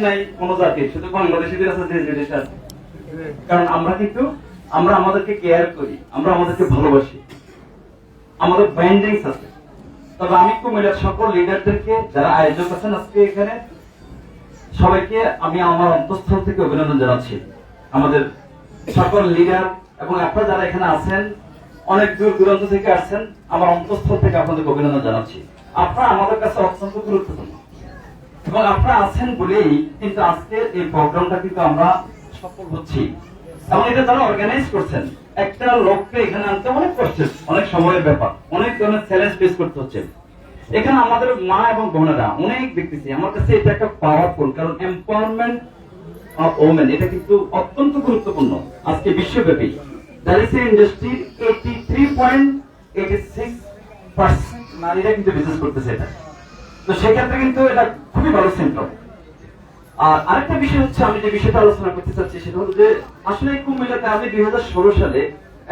নাই কোন জাতির, শুধু বাংলাদেশিদের আছে যে দেশে আছে। কারণ আমরা আমাদেরকে কেয়ার করি, আমরা আমাদেরকে ভালোবাসি, আমাদের বাইন্ডিংস আছে। তবে আমি কুমিল্লার সকল লিডারদেরকে, যারা আয়োজক আছেন আজকে এখানে, সবাইকে আমি আমার অন্তঃস্থল থেকে অভিনন্দন জানাচ্ছি। আমাদের সকল লিডার এবং আপনারা যারা এখানে আছেন, অনেক দূর দূরান্ত থেকে আসছেন, আমার অন্তঃস্থল থেকে আপনাদেরকে অভিনন্দন জানাচ্ছি। আপনারা আমাদের কাছে অত্যন্ত গুরুত্বপূর্ণ এবং আপনারা আছেন বলেই কিন্তু আজকে এই প্রোগ্রামটা কিন্তু আমরা সফল হচ্ছি। এবং এটা যারা অর্গানাইজ করছেন, একটা লোককে এখানে আনতে অনেক কষ্টের, অনেক সময়ের ব্যাপার, অনেক ধরনের চ্যালেঞ্জ ফেস করতে হচ্ছে। এখানে আমাদের মা এবং বোনেরা অনেক দেখতেছি, আমার কাছে এটা একটা পাওয়ারফুল, কারণ এম্পাওয়ারমেন্ট অফ ওমেন এটা কিন্তু অত্যন্ত গুরুত্বপূর্ণ। আজকে বিশ্বব্যাপী ডায়ালিসিস ইন্ডাস্ট্রির 83.86% নারীরা কিন্তু বিজনেস করতেছে এটা। তো সেক্ষেত্রে কিন্তু এটা খুবই ভালো সিম্পটম। আর আরেকটা বিষয় হচ্ছে, আমি যে বিষয়টা আলোচনা করতে চাচ্ছি সেটা হলো যে আসলে কুমিল্লাতে আমি 2016 সালে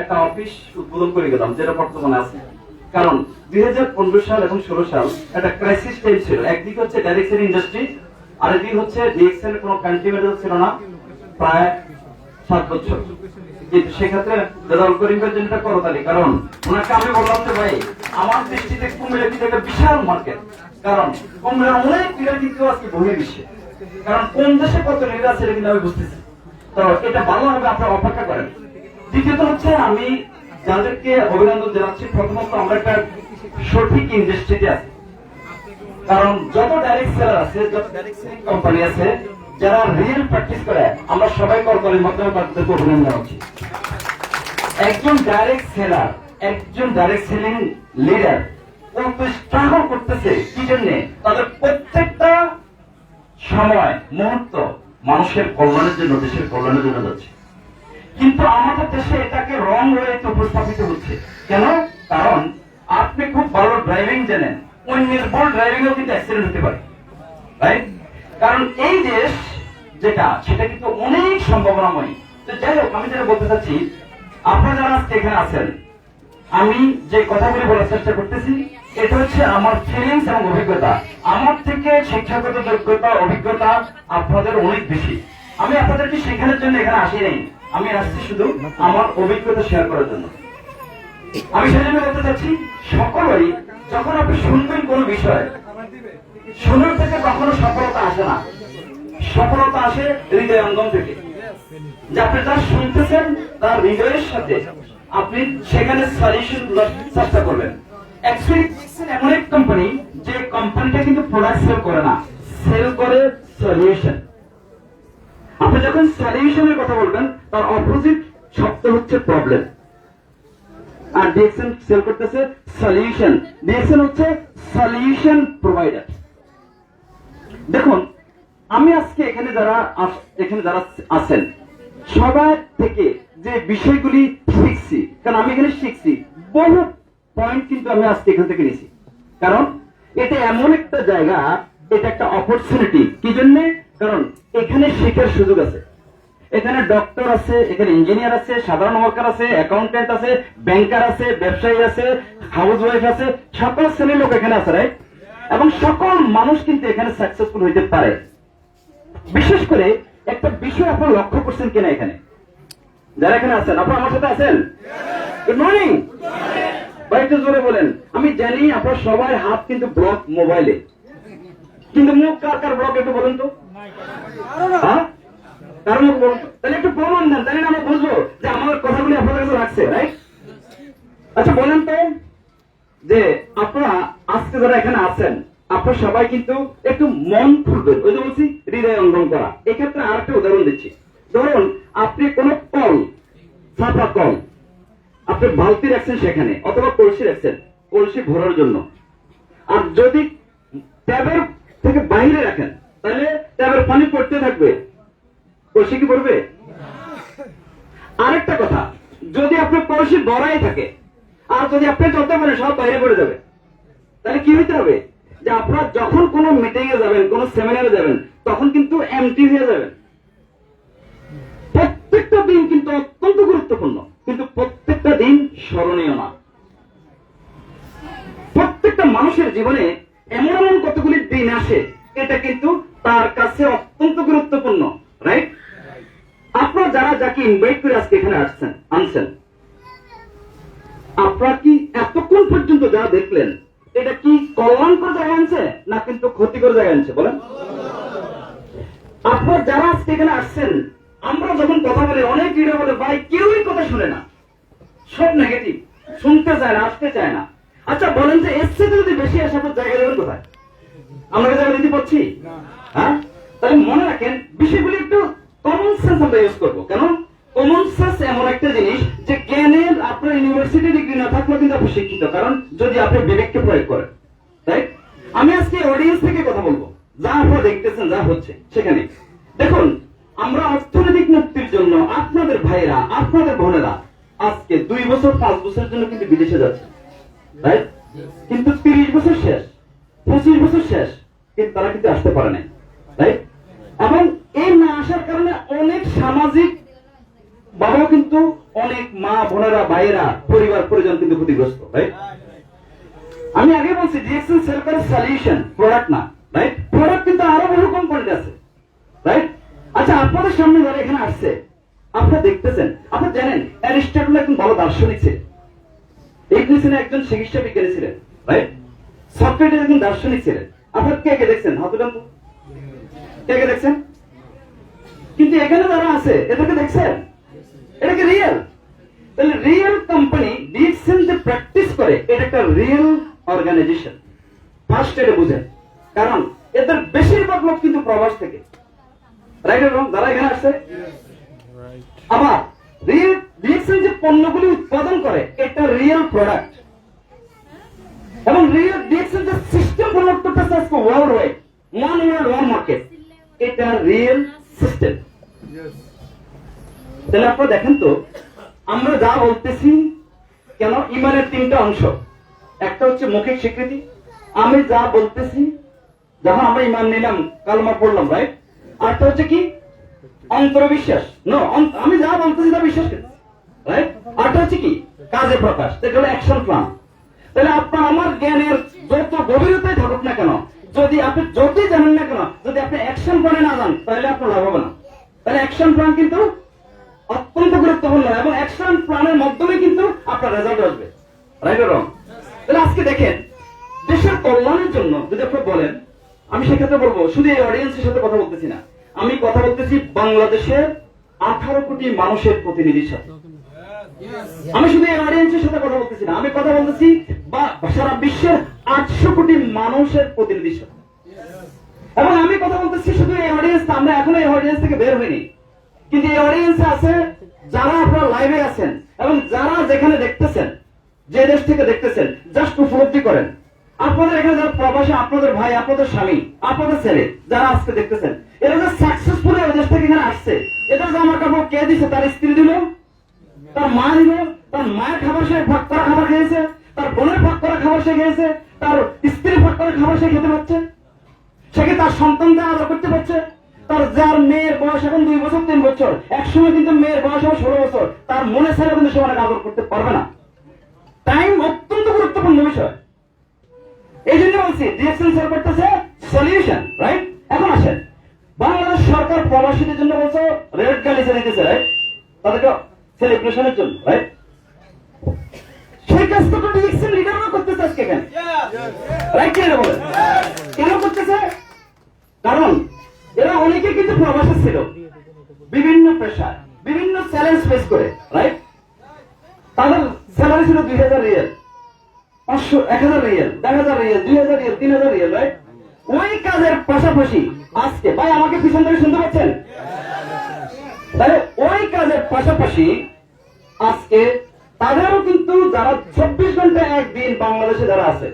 একটা অফিস উদ্বোধন করে গেলাম, যেটা বর্তমানে আছে। কারণ 2015 সাল এবং 16 সাল একটা ক্রাইসিস টাইম ছিল। একদিকে হচ্ছে ডাইরেকশন ইন্ডাস্ট্রি, আরেকদিকে হচ্ছে ডিএক্সএল এর কোনো কান্ট্রি ম্যানেজার ছিল না প্রায় 7 বছর। কিন্তু সেক্ষেত্রে রেজাউল করিম ভাই যেটা করতালি, কারণ ওনাকে আমি বললাম যে ভাই আমার দৃষ্টিতে কুমিল্লা কিন্তু একটা বিশাল মার্কেট। কারণ কুমিল্লার অনেক লিডার কিন্তু আজকে বহির্বিশ্বে, কারণ কোন দেশে কত লিডার আছে এটা কিন্তু আমি বুঝতেছি। তো এটা ভালো হবে, আপনারা অপেক্ষা করেন। দ্বিতীয়ত হচ্ছে আমি যাদেরকে অভিনন্দন জানাচ্ছি, প্রথমত আমরা একটা সঠিক ইন্ডাস্ট্রিতে আছি। কারণ যত ডাইরেক্ট সেলার আছে, যত ডাইরেক্ট সেলিং কোম্পানি আছে, যারা রিয়েল প্র্যাকটিস করে, আমরা সবাই কর্পোরেটের মাধ্যমে তাদেরকে অভিনন্দন জানাচ্ছি। একজন ডাইরেক্ট সেলার, একজন ডাইরেক্ট সেলিং লিডার কত স্ট্রাগল করতেছে কি জন্য? তাদের প্রত্যেকটা সময় মুহূর্ত মানুষের কল্যাণের জন্য, দেশের কল্যাণের জন্য যাচ্ছে। কিন্তু আমাদের দেশে এটাকে রং ওয়েতে উপস্থাপিত হচ্ছে। কেন? কারণ আপনি খুব ভালো ড্রাইভিং জানেন, অন্যের ভুল ড্রাইভিংও কিন্তু অ্যাক্সিডেন্ট হতে পারে, রাইট? কারণ এই দেশ যেটা, সেটা কিন্তু অনেক সম্ভাবনাময়। তো যাই হোক, আমি যেটা বলতে চাচ্ছি, আপনারা যারা আজকে এখানে আছেন, আমি যে কথাগুলি বলার চেষ্টা করতেছি, এটা হচ্ছে আমার ফিলিংস এবং অভিজ্ঞতা। আমার থেকে শিক্ষাগত যোগ্যতা, অভিজ্ঞতা আপনাদের অনেক বেশি। আমি আপনাদেরকে শেখানোর জন্য এখানে আসি নাই, আমি আসছি শুধু আমার অভিজ্ঞতা শেয়ার করার জন্য। আমি সেজন্য বলতে চাচ্ছি, সকলেই যখন আপনি শুনবেন কোন বিষয়, শুনে থেকে কখনো সফলতা আসে না, সফলতা আসে হৃদয়ঙ্গম থেকে। যে আপনি যা শুনতেছেন তার হৃদয়ের সাথে আপনি সেখানে সলিউশন চেষ্টা করবেন। অ্যাকচুয়ালি এমন এক কোম্পানি, যে কোম্পানিটা কিন্তু প্রোডাক্ট সেল করে না, সেল করে সলিউশন। আপনি যখন সলিউশনের কথা বলবেন, তার অপোজিট শব্দ হচ্ছে প্রবলেম। আর ডিএক্সএন সেল করতেছে সলিউশন। ডিএক্সএন হচ্ছে সলিউশন প্রোভাইডার। দেখুন, আমি আজকে এখানে যারা আছেন, সবার থেকে যে বিষয়গুলি শিখছি, কারণ আমি এখানে শিখছি বহু পয়েন্ট, কিন্তু আমি আজকে এখান থেকে নিয়েছি। কারণ এটা এমন একটা জায়গা, এটা একটা অপরচুনিটি। কি জন্য? কারণ এখানে শেখার সুযোগ আছে। এখানে ডক্টর আছে, এখানে ইঞ্জিনিয়ার আছে, সাধারণ ওয়ার্কার আছে, অ্যাকাউন্টেন্ট আছে, ব্যাংকার আছে, ব্যবসায়ী আছে, হাউস ওয়াইফ আছে, সকল শ্রেণীর লোক এখানে আছে, রাইট? এবং সকল মানুষ কিন্তু এখানে সাকসেসফুল হইতে পারে। বিশেষ করে একটা বিষয় আপনারা লক্ষ্য করছেন কিনা, এখানে যারা এখানে আছেন, আপনারা আমার সাথে আছেন? গুড মর্নিং ভাই, একটু জোরে বলেন। আমি জানি আপনারা সবাই হাত কিন্তু ব্লক মোবাইলে, কিন্তু মুখ কার কার ব্লক একটু বলেন তো। হ্যাঁ, কার মুখ বলুন তো, তাহলে একটু প্রমাণ দেন, তাহলে আমরা বুঝবো যে আমার কথাগুলি আপনাদের কাছে রাখছে, রাইট? আচ্ছা বলেন তো, যে আপনারা আজকে যারা এখানে আছেন, আপনারা সবাই কিন্তু একটু মন খুলবেন। ওই যে বলছি হৃদয় অঙ্গন করা। এক্ষেত্রে আর একটা উদাহরণ দিচ্ছি। ধরুন আপনি কোন কল, ছাপা কল, আপনি বালতি রাখছেন সেখানে, অথবা কলসি রাখছেন কলসি ভরার জন্য। আর যদি ট্যাবের থেকে বাইরে রাখেন, তাহলে ট্যাবের পানি পড়তে থাকবে, কলসি কি পড়বে? আরেকটা কথা, যদি আপনার কলসি ভরাই থাকে, আর যদি আপনি চলতে পারেন, সব বাইরে পড়ে যাবে। তাহলে কি হইতে হবে? যে আপনারা যখন কোনো মিটিং এ যাবেন, কোনো সেমিনারে যাবেন, তখন কিন্তু এমটি হয়ে যাবেন। প্রত্যেকটা দিন কিন্তু অত্যন্ত গুরুত্বপূর্ণ, কিন্তু প্রত্যেকটা দিন স্মরণীয় না। প্রত্যেকটা মানুষের জীবনে এমন এমন কতগুলি দিন আসে, এটা কিন্তু তার কাছে অত্যন্ত গুরুত্বপূর্ণ, রাইট? আপনারা যারা যাকে ইনভাইট করে আজকে এখানে আনছেন, আপনারা কি এতক্ষণ পর্যন্ত যারা দেখলেন এটা কি কল্যাণকর জায়গায় আনছে না কিন্তু ক্ষতিকর জায়গায় আনছে বলেন? আপনারা যারা আজকে এখানে আসছেন, আমরা যখন কথা বলি অনেক ভিডিও বলে ভাই কেউই কথা শুনে না, সব নেগেটিভ, শুনতে চায় না, আসতে চায় না। আচ্ছা বলেন যে এর থেকে যদি বেশি আসে আপনার জায়গা দেবেন কোথায়? আমরা কি জায়গা দিতে পারছি? হ্যাঁ, তাহলে মনে রাখেন বিষয়গুলি একটু কমন সেন্স আমরা ইউজ করবো। কেন? কমন সেন্স এমন একটা জিনিস যে জ্ঞানের আপনার ইউনিভার্সিটি ডিগ্রি না থাকলেও কিন্তু আপনি শিক্ষিত, কারণ যদি আপনি বিবেককে প্রয়োগ করেন, রাইট? আমি আজকে অডিয়েন্স থেকে কথা বলবো, যা আপনারা দেখতেছেন যা হচ্ছে সেখানে দেখুন, আমরা অর্থনৈতিক মুক্তির জন্য আপনাদের ভাইরা, আপনাদের বোনেরা আজকে 2 বছর 5 বছরের জন্য কিন্তু বিদেশে যাচ্ছে, রাইট? কিন্তু 30 বছর শেষ, 25 বছর শেষ, কিন্তু তারা কিন্তু আসতে পারে নাই, রাইট? এবং এই না আসার কারণে অনেক সামাজিক বাবাও কিন্তু, অনেক মা বোনেরা ভাইয়েরা পরিবার পরিজন কিন্তু ক্ষতিগ্রস্ত, রাইট? আমি আগে বলছি ডিএক্সএল সরকারের সলিউশন প্রোডাক্ট না, রাইট? প্রোডাক্ট কিন্তু আরো বহু কোম্পানি আছে, রাইট? আচ্ছা আপনাদের সামনে যারা এখানে আসছে আপনারা দেখতেছেন, আপনারা জানেন অ্যারিস্টটল একজন ভালো দার্শনিক ছিলেন, ইউক্লিডের একজন চিকিৎসা বিজ্ঞানী ছিলেন, রাইট? সক্রেটিস একজন দার্শনিক ছিলেন। আপনারা কে কে দেখছেন? হাত উঠান তো, কে কে দেখছেন? কিন্তু এখানে যারা আছে এদেরকে দেখছেন? এটা কি রিয়েল? তাহলে রিয়েল কোম্পানি ডিএক্সএল যে প্র্যাকটিস করে এটা একটা রিয়েল অর্গানাইজেশন, ফার্স্ট এটা বুঝেন। কারণ এদের বেশিরভাগ লোক কিন্তু প্রবাস থেকে, রাইট এবং যারা এখানে আসছে। আবার ডিএক্সএল যে পণ্যগুলি উৎপাদন করে এটা রিয়েল প্রোডাক্ট, এবং রিয়েল ডিএক্সএল যে সিস্টেম ডেভেলপ করতেছে আজকে world wide, one world one market, এটা রিয়েল সিস্টেম। তাহলে আপনারা দেখেন তো আমরা যা বলতেছি কেন, ইমানের 3টা অংশ, একটা হচ্ছে মৌখিক স্বীকৃতি, আমি যা বলতেছি যখন আমরা ইমান নিলাম কালমা পড়লাম, রাইট? আরটা হচ্ছে কি অন্তর্বিশ্বাস, নো আমি যা বলতেছি তা বিশ্বাস করতেছি, রাইট? আরটা হচ্ছে কি কাজে প্রকাশ, এটা হলো অ্যাকশন প্ল্যান। তাহলে আপনার আমার জ্ঞানের যত গভীরতায় থাকুক না কেন, যদি আপনি যতই জানেন না কেন, যদি আপনি অ্যাকশন প্ল্যানে না যান তাহলে আপনার লাভ হবে না। তাহলে অ্যাকশন প্ল্যান কিন্তু অত্যন্ত গুরুত্বপূর্ণ, এবং অ্যাকশন প্ল্যানের মাধ্যমে কিন্তু আপনার রেজাল্ট আসবে, রাইট অর রং? তাহলে আজকে দেখেন দেশের কল্যাণের জন্য যদি আপনি বলেন, আমি সেক্ষেত্রে বলবো শুধু এই অডিয়েন্সের সাথে কথা বলতেছি না, আমি কথা বলতেছি বাংলাদেশের 18 কোটি মানুষের প্রতিনিধির সাথে। আমি শুধু এই অডিয়েন্সের সাথে কথা বলতেছি না, আমি কথা বলতেছি সারা বিশ্বের 800 কোটি মানুষের প্রতিনিধির সাথে। এবং আমি কথা বলতেছি শুধু এই অডিয়েন্স, আমরা এখনো এই অডিয়েন্স থেকে বের হইনি, কিন্তু এই অডিয়েন্স আছে যারা আপনারা লাইভে আছেন এবং যারা যেখানে দেখতেছেন, যে দেশ থেকে দেখতেছেন, জাস্ট উপলব্ধি করেন আপনাদের এখানে যারা প্রবাসী, আপনাদের ভাই, আপনাদের স্বামী, আপনাদের ছেলে যারা আজকে দেখতেছেন, এরা যে সাকসেসফুলি ওই দেশ থেকে এখানে আসছে, এটা জামা কাপড় কে দিছে? তার স্ত্রী দিল, তার মা দিল, তার মায়ের খাবার সে ভাগ করা খাবার খেয়েছে, তার বোনের ভাগ করা খাবার সে খেয়েছে, তার স্ত্রীর ভাগ করা খাবার সে খেতে পারছে, সে কি তার সন্তানদের আদর করতে পারছে? তার যার মেয়ের বয়স এখন 2 বছর 3 বছর, একসময় কিন্তু মেয়ের বয়স হবে 16 বছর, তার মনে ছেলে কিন্তু সে অনেক আদর করতে পারবে না। টাইম অত্যন্ত গুরুত্বপূর্ণ বিষয়, এই জন্য বলছি ডিএক্সএল স্যার করতেছে সলিউশন, রাইট? এখন আসেন, বাংলাদেশ সরকার প্রবাসীদের জন্য বলছে রেড গালিচা দিতেছে, রাইট? তাদেরকে সেলিব্রেশনের জন্য, রাইট? সেই কাজটা তো ডিএক্সএল লিডাররা করতেছে আজকে এখানে, রাইট? কি এটা বলেন কেন করতেছে? কারণ এরা অনেকে কিন্তু প্রবাসী ছিল, বিভিন্ন পেশায় বিভিন্ন চ্যালেঞ্জ ফেস করে, রাইট? তাদের স্যালারি ছিল 2000 Real, 500, 1000 Real, 1000 Real, 2000 Real, 3000 Real, right? ওই কাজের পাশাপাশি আজকে ভাই আমাকে পিছন থেকে শুনতে পাচ্ছেন? তাহলে ওই কাজের পাশাপাশি আজকে তাদেরও কিন্তু যারা 24 ঘন্টা একদিন বাংলাদেশে যারা আছে,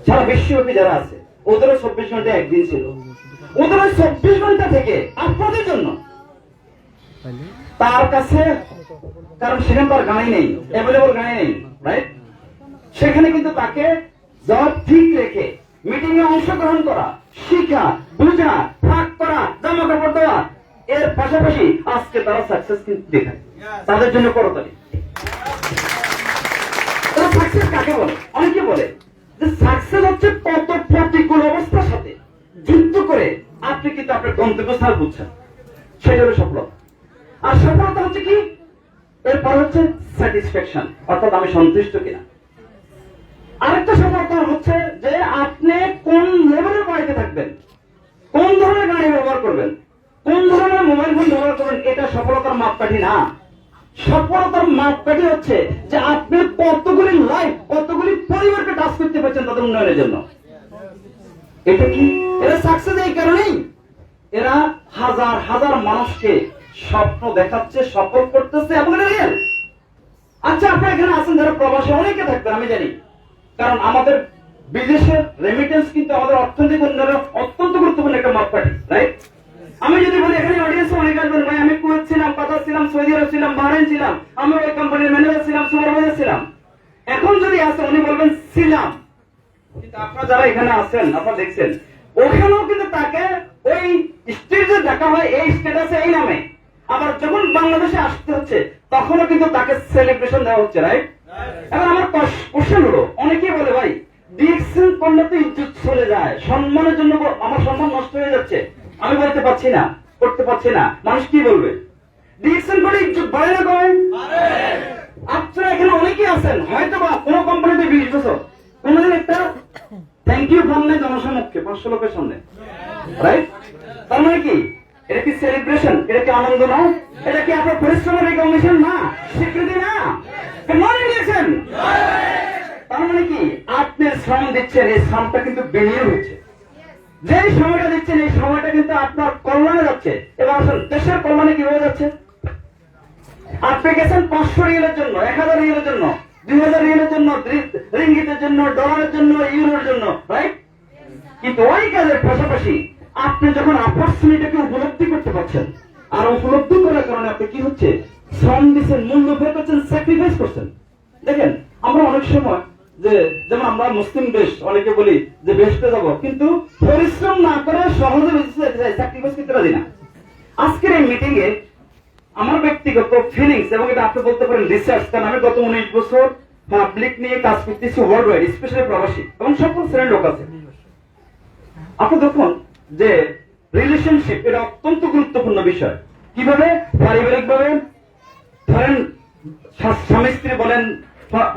সারা বিশ্বব্যাপী যারা আছে, ওদেরও 24 ঘন্টা একদিন ছিল, ওদের 24 ঘন্টা থেকে আপনাদের জন্য তার কাছে, কারণ সেখানে তার গাড়ি নেই, অ্যাভেলেবল গাড়ি নেই, রাইট? সেখানে কিন্তু তাকে জব ঠিক রেখে মিটিং এ অংশগ্রহণ করা, শিখা, বুঝা, ভাগ করা, জামা কাপড় দেওয়া, এর পাশাপাশি আজকে তারা সাকসেস কিন্তু দেখায়। তাদের জন্য করতালি। তারা সাকসেস কাকে বলে? অনেকে বলে যে সাকসেস হচ্ছে কত প্রতিকূল অবস্থার সাথে যুদ্ধ করে আপনি কিন্তু আপনার গন্তব্যস্থল বুঝছেন, সেটা হলো সফলতা। আর সফলতা হচ্ছে কি, এরপর হচ্ছে স্যাটিসফ্যাকশন, অর্থাৎ আমি সন্তুষ্ট কিনা। আরেকটা সফলতা হচ্ছে যে আপনি কোন লেভেলের বাড়িতে থাকবেন, কোন ধরনের গাড়ি ব্যবহার করবেন, কোন ধরনের মোবাইল ফোন ব্যবহার করবেন, এটা সফলতার মাপকাঠি না। সফলতার মাপকাঠি হচ্ছে যে আপনি কতগুলি লাইফ, কতগুলি পরিবারকে টাচ করতে পারছেন তাদের উন্নয়নের জন্য। এটা কি, এরা সাকসেস এই কারণেই এরা হাজার হাজার মানুষকে স্বপ্ন দেখাচ্ছে, সফল করতেছে, এবং এটা রিয়েল। আচ্ছা, আপনারা এখানে আছেন যারা প্রবাসী, অনেকে থাকবেন আমি জানি, কারণ আমাদের বিদেশের রেমিটেন্স কিন্তু আমাদের অর্থনৈতিক উন্নয়নের অত্যন্ত গুরুত্বপূর্ণ একটা মাপকাঠি, রাইট? আমি যদি বলি এখানে অডিয়েন্স অনেকে আসবেন, ভাই আমি কুয়েত ছিলাম, কাতার ছিলাম, সৌদি আরব ছিলাম, বাহরাইন ছিলাম, আমি ওই কোম্পানির ম্যানেজার ছিলাম, সুপারভাইজার ছিলাম। এখন যদি আসে উনি বলবেন ছিলাম, কিন্তু আপনারা যারা এখানে আছেন আপনারা দেখছেন ওখানেও কিন্তু তাকে ওই স্টেজে দেখা হয় এই স্ট্যাটাসে, এই নামে। আবার যখন বাংলাদেশে আসতে হচ্ছে তখনও কিন্তু তাকে সেলিব্রেশন দেওয়া হচ্ছে, রাইট? এবার আমার কোশ্চেন হলো, অনেকেই বলে ভাই ডিএক্সএল করলে তো ইজ্জত চলে যায়, সম্মানের জন্য আমার সম্মান নষ্ট হয়ে যাচ্ছে, আমি বলতে পারছি না, করতে পারছি না, মানুষ কি বলবে? ডিএক্সএল করে ইজ্জত বাড়ে না কমে? আপনারা এখানে অনেকেই আছেন হয়তো বা কোনো কোম্পানিতে 20 বছর কোনদিন একটা থ্যাংক ইউ বললে জনসমক্ষে 500 লোকের সামনে, রাইট? তার মানে কি, এটা কি সেলিব্রেশন? এটা কি আনন্দ না? এটা কি আপনার পরিশ্রমের রিকগনিশন না, স্বীকৃতি না? মনে নিয়েছেন? তার মানে কি, আপনি শ্রম দিচ্ছেন, এই শ্রমটা কিন্তু বিনিয়োগ হচ্ছে। যে সময়টা দিচ্ছেন এই সময়টা কিন্তু আপনার কল্যাণে যাচ্ছে। এবার আসুন, দেশের কল্যাণে কিভাবে যাচ্ছে? আপনি গেছেন 500 রিয়েলের জন্য, 1000 রিয়েলের জন্য, 2000 রিয়েলের জন্য, রিঙ্গিতের জন্য, ডলারের জন্য, ইউরোর জন্য, রাইট? কিন্তু ওই কাজের পাশাপাশি আপনি যখন অপরচুনিটিকে উপলব্ধি করতে পারছেন, আর উপলব্ধি করার কারণে আপনি কি হচ্ছে, শ্রম দিচ্ছেন, মূল্য বের করছেন, স্যাক্রিফাইস করছেন। দেখেন আমরা অনেক সময় যে, যেমন আমরা মুসলিম দেশ, অনেকে বলি যে বেহেশতে যাব, কিন্তু পরিশ্রম না করে সহজে স্যাক্রিফাইস করতে পারি না। আজকের এই মিটিং এ আমার ব্যক্তিগত ফিলিংস, এবং এটা আপনি বলতে পারেন রিসার্চ, কারণ আমি গত 19 বছর পাবলিক নিয়ে কাজ করতেছি ওয়ার্ল্ড ওয়াইড, স্পেশালি প্রবাসী এবং সকল শ্রেণীর লোক আছে। আপনি দেখুন যে রিলেশনশিপ এটা অত্যন্ত গুরুত্বপূর্ণ বিষয়। কিভাবে? পারিবারিক ভাবে, ধরেন স্বামী স্ত্রী বলেন,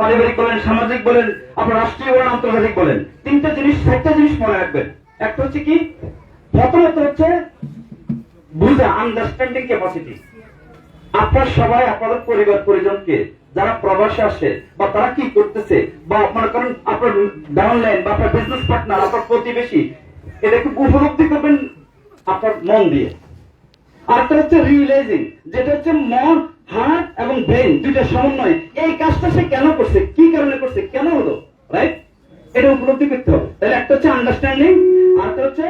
পারিবারিক বলেন, সামাজিক বলেন, আপনার রাষ্ট্রীয় বলেন, আন্তর্জাতিক বলেন, 3টা জিনিস 4টা জিনিস মনে রাখবেন। একটা হচ্ছে কি, প্রথমত হচ্ছে বুঝা, আন্ডারস্ট্যান্ডিং ক্যাপাসিটি। আপনার সবাই আপনাদের পরিবার পরিজনকে যারা প্রবাসে আসে বা তারা কি করতেছে, বা আপনার কারণ আপনার ডাউনলাইন বা আপনার বিজনেস পার্টনার, আপনার প্রতিবেশী, এটাকে উপলব্ধি করবেন আপনার মন দিয়ে। আরেকটা হচ্ছে রিয়েলাইজিং, যেটা হচ্ছে মন, হার্ট এবং ব্রেন দুইটা সমন্বয়। এই কাজটা সে কেন করছে, কি কারণে করছে, কেন হলো, রাইট? এটা উপলব্ধি করতে হবে। তাহলে একটা হচ্ছে আন্ডারস্ট্যান্ডিং, আরেকটা হচ্ছে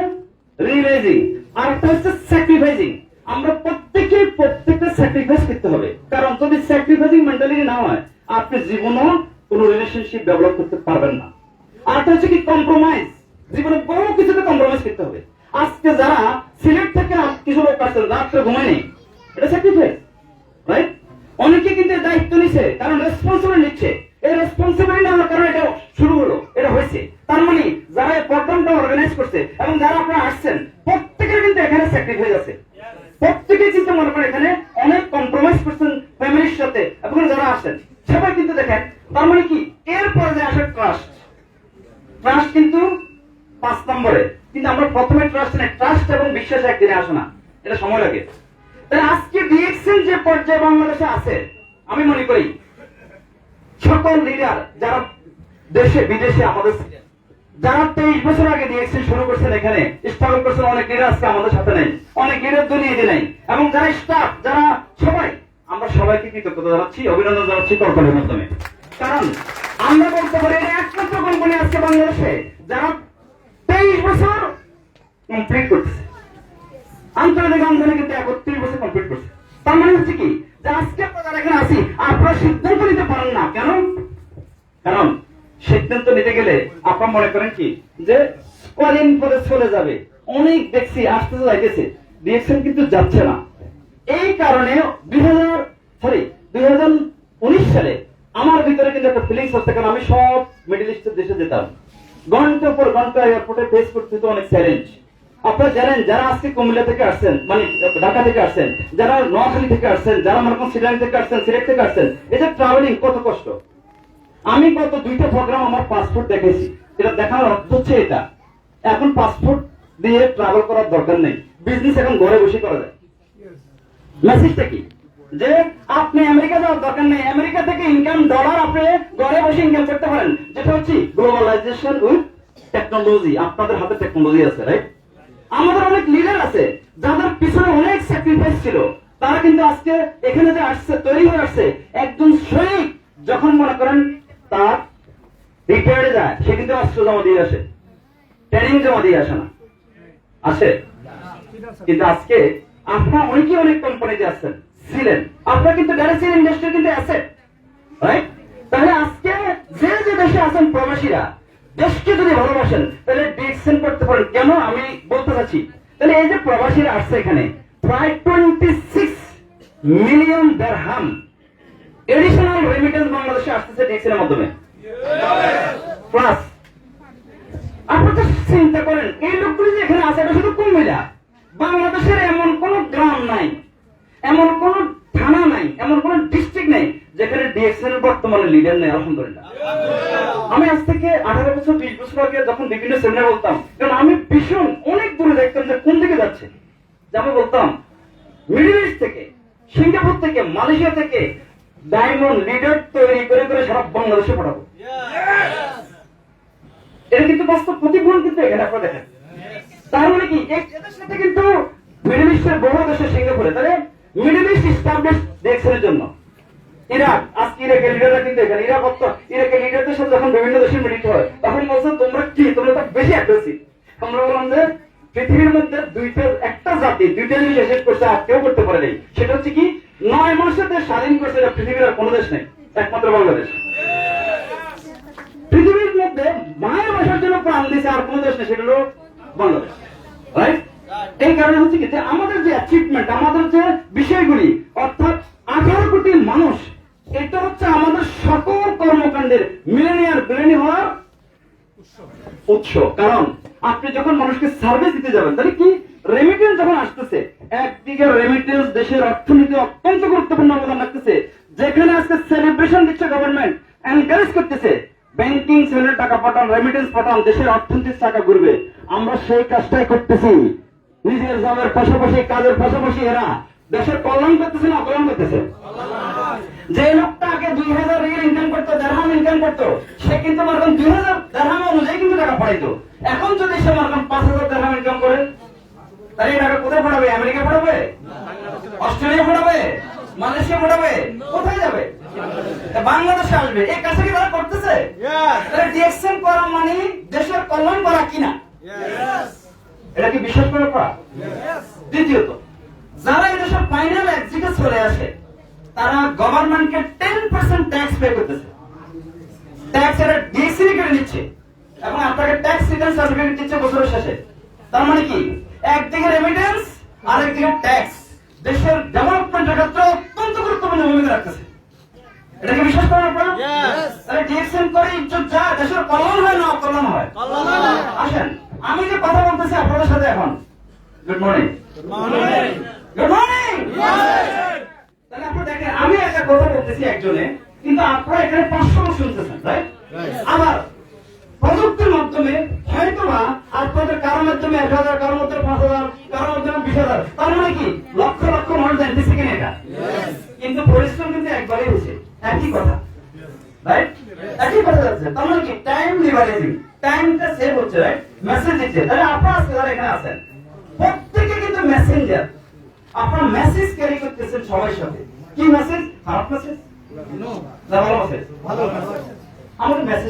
রিয়েলাইজিং, আরেকটা হচ্ছে স্যাক্রিফাইসিং। আমরা প্রত্যেকটা স্যাক্রিফাইস করতে হবে, কারণ যদি স্যাক্রিফাইসিং মেন্টালিটি না হয় আপনি জীবনও কোনো রিলেশনশিপ ডেভেলপ করতে পারবেন না। আরেকটা হচ্ছে কি, কম্প্রোমাইজ। জীবনে বহু কিছুতে কম্প্রোমাইজ করতে হবে। আজকে যারা সিলেট থেকে কিছু লোক আসছেন রাত্রে ঘুমায়নি, এটা স্যাক্রিফাইস, রাইট? অনেকে কিন্তু দায়িত্ব নিচ্ছে, কারণ রেসপন্সিবিলিটি নিচ্ছে। এই রেসপন্সিবিলিটি নেওয়ার কারণে এটা শুরু হলো, এটা হয়েছে। তার মানে যারা এই প্রোগ্রামটা অর্গানাইজ করছে এবং যারা আপনারা আসছেন প্রত্যেকের কিন্তু এখানে স্যাক্রিফাইস আছে। প্রত্যেকেই চিন্তা মনে করেন এখানে অনেক কম্প্রোমাইজ করছেন ফ্যামিলির সাথে, এবং যারা আসেন সবাই কিন্তু দেখেন। তার মানে কি, এরপরে যে আসে ট্রাস্ট, ট্রাস্ট কিন্তু 5 নম্বরে। কিন্তু আমরা প্রথমে ট্রাস্ট নেই, ট্রাস্ট এবং বিশ্বাস একদিনে আসে না, এটা সময় লাগে। তাহলে আজকে ডিএক্সএল যে পর্যায়ে বাংলাদেশে আছে, আমি মনে করি সকল লিডার যারা দেশে বিদেশে আমাদের, যারা 23 বছর আগে ডিএক্সএল শুরু করছেন, এখানে স্ট্রাগল করছেন, অনেক লিডার আজকে আমাদের সাথে নেই, অনেক লিডার দুনিয়াতে নেই, এবং যারা স্টাফ, যারা সবাই, আমরা সবাইকে কৃতজ্ঞতা জানাচ্ছি, অভিনন্দন জানাচ্ছি করতালের মাধ্যমে। কারণ আমরা বলতে পারি এটা একমাত্র কোম্পানি আজকে বাংলাদেশে যারা 23 বছর কমপ্লিট করতেছে। আন্তর্জাতিক আমদানি কিন্তু 31 বছর কমপ্লিট করছে। তার মানে হচ্ছে কি, যে আজকে আপনারা এখানে আসি, আপনারা সিদ্ধান্ত নিতে পারেন না। কেন? কারণ সিদ্ধান্ত নিতে গেলে আপনারা মনে করেন কি, যে কদিন পরে চলে যাবে। অনেক দেখছি আসতে যাইতেছে, ডিএক্সএল কিন্তু যাচ্ছে না। এই কারণে 2019 সালে আমার ভিতরে কিন্তু একটা ফিলিংস হচ্ছে, কারণ আমি সব মিডল ইস্টের দেশে যেতাম, ঘন্টার পর ঘন্টা এয়ারপোর্টে ফেস করতে তো অনেক চ্যালেঞ্জ। আপনারা জানেন যারা আজকে কুমিল্লা থেকে আসছেন, মানে ঢাকা থেকে আসছেন, যারা নোয়াখালী থেকে আসছেন, যারা মনে করেন সিলেট থেকে আসছেন, সিলেট থেকে আসছেন, এই যে ট্রাভেলিং কত কষ্ট। আমি গত 2টা প্রোগ্রাম আমার পাসপোর্ট দেখেছি, এটা দেখানোর অর্থ হচ্ছে এটা এখন পাসপোর্ট দিয়ে ট্রাভেল করার দরকার নেই, বিজনেস এখন ঘরে বসে করা যায়। মেসেজটা কি যে আপনি আমেরিকা যাওয়ার দরকার নেই, আমেরিকা থেকে ইনকাম ডলার আপনি ঘরে বসে ইনকাম করতে পারেন, যেটা হচ্ছে গ্লোবালাইজেশন উইথ টেকনোলজি। আপনাদের হাতে টেকনোলজি আছে, রাইট? আমাদের অনেক লিডার আছে যাদের পিছনে অনেক স্যাক্রিফাইস ছিল, তারা কিন্তু আজকে এখানে যে আসছে, তৈরি হয়ে আসছে। একজন সৈনিক যখন মনে করেন তার রিটায়ার্ডে যায়, সে কিন্তু অস্ত্র জমা দিয়ে আসে, ট্রেনিং জমা দিয়ে আসে না, আসে। কিন্তু আজকে আপনারা অনেকেই অনেক কোম্পানিতে আসছেন, ছিলেন, আপনারা কিন্তু ডাইরেক্ট ইন্ডাস্ট্রি কিন্তু অ্যাসেট, রাইট? তাহলে আজকে যে যে দেশে আছেন প্রবাসীরা, দেশকে যদি ভালোবাসেন তাহলে ডিএক্সএন করতে পারেন। কেন আমি বলতে চাচ্ছি, তাহলে এই যে প্রবাসীরা আসছে এখানে প্রায় 26 মিলিয়ন দিরহাম এডিশনাল রেমিটেন্স বাংলাদেশে আসতেছে ডিএক্সএন এর মাধ্যমে। প্লাস আপনারা তো চিন্তা করেন এই লোকগুলি যে এখানে আছে, এটা শুধু কুমিল্লা, বাংলাদেশের এমন কোন গ্রাম নাই, এমন কোন থানা নাই, এমন কোন ডিস্ট্রিক্ট নাই যেখানে ডিএক্সএন এর বর্তমানে লিডার নেই। আলহামদুলিল্লাহ। আমি আজ থেকে 18 বছর 20 বছর আগে যখন বিভিন্ন সেমিনার বলতাম, কারণ আমি ভীষণ অনেক দূরে দেখতাম যে কোন দিকে যাচ্ছে, যেমন বলতাম মিডল ইস্ট থেকে, সিঙ্গাপুর থেকে, মালয়েশিয়া থেকে ডায়মন্ড লিডার তৈরি করে করে সারা বাংলাদেশে পাঠাবো। এটা কিন্তু বাস্তব প্রতিফলন কিন্তু এখানে আপনারা দেখেন। তার মানে কি এদের সাথে কিন্তু মিডল ইস্টের বহু দেশের সিঙ্গাপুরে, তাহলে মিডল ইস্ট ইস্টাবলিশ ডিএক্সএন জন্য ইরাক, আজকে ইরাকের লিডাররা কিন্তু এখানে, ইরাকের লিডারদের সাথে যখন বিভিন্ন দেশের মিলিত হয় তখন বলছে তোমরা কি, তোমরা তো বেশি অ্যাগ্রেসিভ। আমরা বললাম যে পৃথিবীর মধ্যে একটা জাতি দুইটা জিনিস এসেট করছে, আর কেউ করতে পারে নাই, সেটা হচ্ছে কি 9 মাসে দেশ স্বাধীন করছে, এটা পৃথিবীর আর কোনো দেশ নেই, একমাত্র বাংলাদেশ। পৃথিবীর মধ্যে মায়ের ভাষার জন্য প্রাণ দিয়েছে আর কোন দেশ নেই, সেটা হলো বাংলাদেশ, রাইট? এই কারণে হচ্ছে কি যে আমাদের যে অ্যাচিভমেন্ট, আমাদের যে বিষয়গুলি, অর্থাৎ 18 কোটি মানুষ, এটা হচ্ছে আমাদের সকল কর্মকাণ্ডের মিলেনিয়ার বিলেনি হওয়ার উৎস। কারণ আপনি যখন মানুষকে সার্ভিস দিতে যাবেন, তাহলে কি রেমিটেন্স যখন আসতেছে, একদিকে রেমিটেন্স দেশের অর্থনীতি অত্যন্ত গুরুত্বপূর্ণ অবদান রাখতেছে, যেখানে আজকে সেলিব্রেশন দিচ্ছে গভর্নমেন্ট, এনকারেজ করতেছে ব্যাংকিং সেলের টাকা পাঠান, রেমিটেন্স পাঠান, দেশের অর্থনীতির টাকা ঘুরবে। আমরা সেই কাজটাই করতেছি, নিজের জবের পাশাপাশি, কাজের পাশাপাশি এরা দেশের কল্যাণ করতেছে না অকল্যাণ করতেছে। যে লোকটা আগে 2000 রিয়াল ইনকাম করতো, দিরহাম ইনকাম করতো, সে কিন্তু মার্কান 2000 দিরহাম অনুযায়ী কিন্তু টাকা পাঠাইতো। এখন যদি সে মার্কান 5000 দিরহাম ইনকাম করে, তাহলে এই টাকা কোথায় পাঠাবে? আমেরিকা পাঠাবে, অস্ট্রেলিয়া পাঠাবে, মালয়েশিয়া পাঠাবে, কোথায় যাবে? বাংলাদেশে আসবে। এই কাজটা কি তারা করতেছে? তাহলে ডিএক্সএন করা মানে দেশের কল্যাণ করা কিনা, এটা কি বিশ্বাস করে পারা? দ্বিতীয়ত, যারা এদেশের ফাইনাল এক্সিটে চলে আসে, তারা গভর্নমেন্টকে 10% ট্যাক্স পে করতেছে, ট্যাক্স এটা ডিএক্সএন কেটে নিচ্ছে এবং আপনাকে ট্যাক্স রিটার্ন সার্টিফিকেট দিচ্ছে বছরের শেষে। তার মানে কি একদিকে রেমিটেন্স আর একদিকে ট্যাক্স দেশের ডেভেলপমেন্টের ক্ষেত্রে অত্যন্ত গুরুত্বপূর্ণ ভূমিকা রাখতেছে। এটা কি বিশ্বাস করেন আপনারা? তাহলে ডিএক্সএন করে ইজ্জত যায়, দেশের কল্যাণ হয় না অকল্যাণ হয়? আসেন আমি যে কথা বলতেছি আপনাদের সাথে এখন, গুড মর্নিং, গুড মর্নিং। তাহলে আপনারা দেখেন আমি একটা কথা বলতেছি একজনে, কিন্তু আপনারা এখানে 500 লোক শুনতেছেন, রাইট? আবার প্রযুক্তির মাধ্যমে হয়তো বা আপনাদের কারোর মাধ্যমে 1000, কারোর মাধ্যমে 5000, কারোর মাধ্যমে 20000, তার মানে কি লক্ষ লক্ষ মানুষ জানতেছে কিনা এটা, কিন্তু পরিশ্রম কিন্তু একবারই হয়েছে, একই কথা, রাইট? একই কথা যাচ্ছে। তার মানে কি টাইম লিভারেজিং, টাইমটা সেভ হচ্ছে, রাইট? মেসেজ দিচ্ছে। তাহলে আপনারা আজকে যারা এখানে আছেন প্রত্যেকে কিন্তু মেসেঞ্জার, আপনারা মেসেজ ক্যারি করতেছেন সবার সাথে। কি মেসেজ? খারাপ মেসেজ না ভালো মেসেজ? ভালো মেসেজ। আমাদের মেসেজ